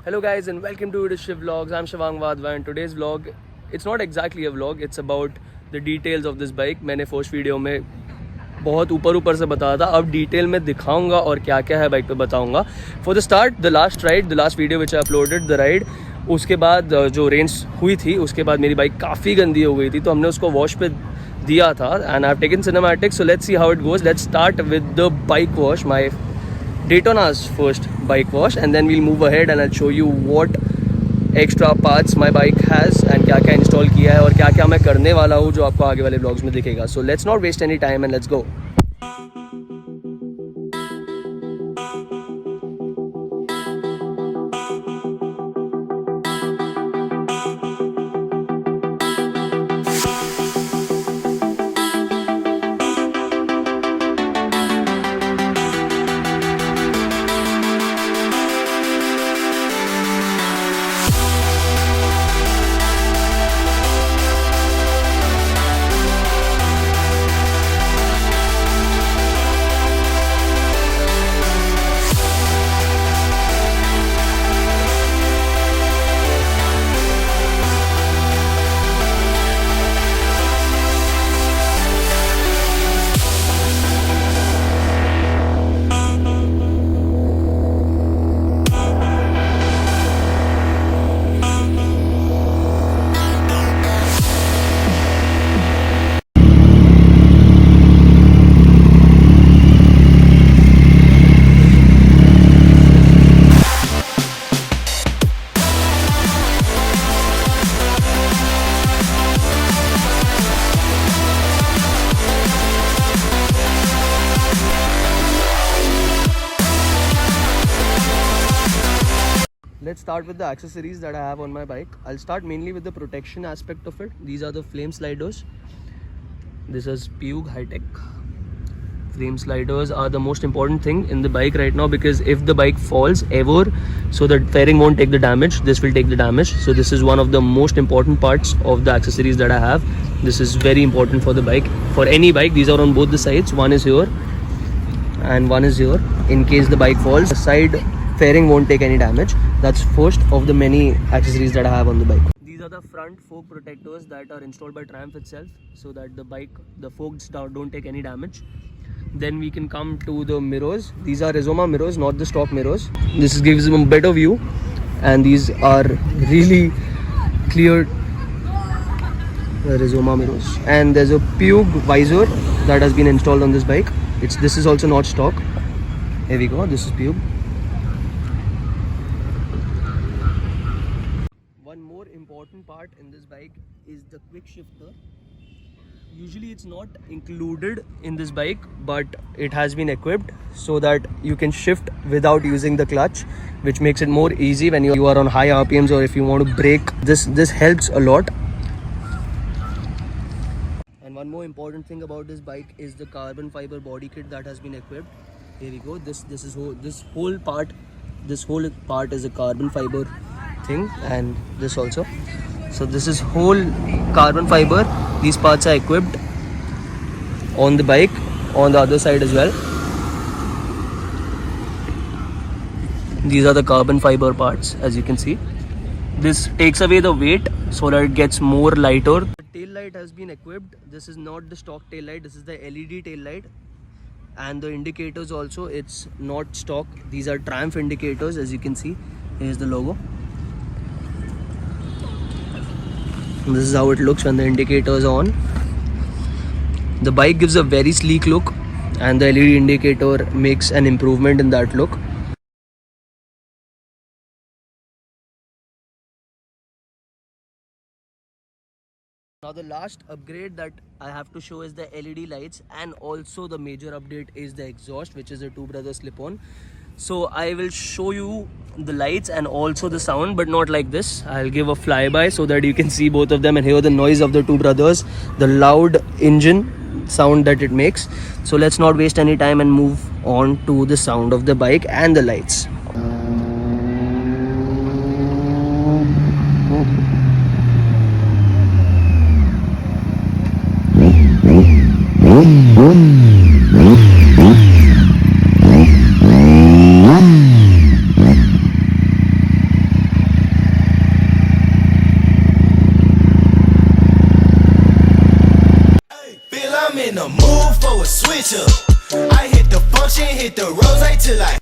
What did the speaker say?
Hello guys and welcome to the Shiv Vlogs. I'm Shivang Vadva and today's vlog, it's not exactly a vlog, it's about the details of this bike. मैंने first video में बहुत ऊपर से बताया था, अब detail में दिखाऊंगा और क्या क्या है बाइक पे बताऊंगा. For the start the last video which I uploaded the ride, उसके बाद जो रेंज हुई थी उसके बाद मेरी बाइक काफ़ी गंदी हो गई थी, तो हमने उसको वॉश पे दिया था and I have taken cinematic. So let's see how it goes. Let's start with the bike wash, my Daytona's first bike wash, and then we'll move ahead and I'll show you what extra parts my bike has and क्या क्या install किया है और क्या क्या मैं करने वाला हूँ जो आपको आगे वाले ब्लॉग्स में दिखेगा. So let's not waste any time and let's go. Let's start with the accessories that I have on my bike. I'll start mainly with the protection aspect of it. These are the flame sliders. This is Puig High-Tech. Flame sliders are the most important thing in the bike right now, because if the bike falls ever, so the fairing won't take the damage, this will take the damage. So this is one of the most important parts of the accessories that I have. This is very important for the bike. For any bike, these are on both the sides. One is here and one is here. In case the bike falls, the side fairing won't take any damage. That's first of the many accessories that I have on the bike. These are the front fork protectors that are installed by Triumph itself, so that the forks don't take any damage. Then we can come to the mirrors. These are Rizoma mirrors, not the stock mirrors. This gives them a better view, and these are really clear Rizoma mirrors. And there's a Puig visor that has been installed on this bike. This is also not stock. Here we go. This is Puig. One more important part in this bike is the quick shifter. Usually it's not included in this bike, but it has been equipped so that you can shift without using the clutch, which makes it more easy when you are on high RPMs or if you want to brake. This helps a lot. And one more important thing about this bike is the carbon fiber body kit that has been equipped. Here we go. This whole part is a carbon fiber thing, and this also. So this is whole carbon fiber. These parts are equipped on the bike, on the other side as well. These are the carbon fiber parts, as you can see. This takes away the weight so that it gets more lighter. The tail light has been equipped. This is not the stock tail light, this is the LED tail light. And the indicators also, it's not stock. These are Triumph indicators, as you can see. Here's the logo. This is how it looks when the indicators are on. The bike gives a very sleek look, and the LED indicator makes an improvement in that look. Now the last upgrade that I have to show is the LED lights, and also the major update is the exhaust, which is a Two Brothers slip-on. So I will show you the lights and also the sound, but not like this. I'll give a flyby so that you can see both of them and hear the noise of the Two Brothers, the loud engine sound that it makes. So let's not waste any time and move on to the sound of the bike and the lights. Feel I'm in the mood for a switch up. I hit the function, hit the rose till I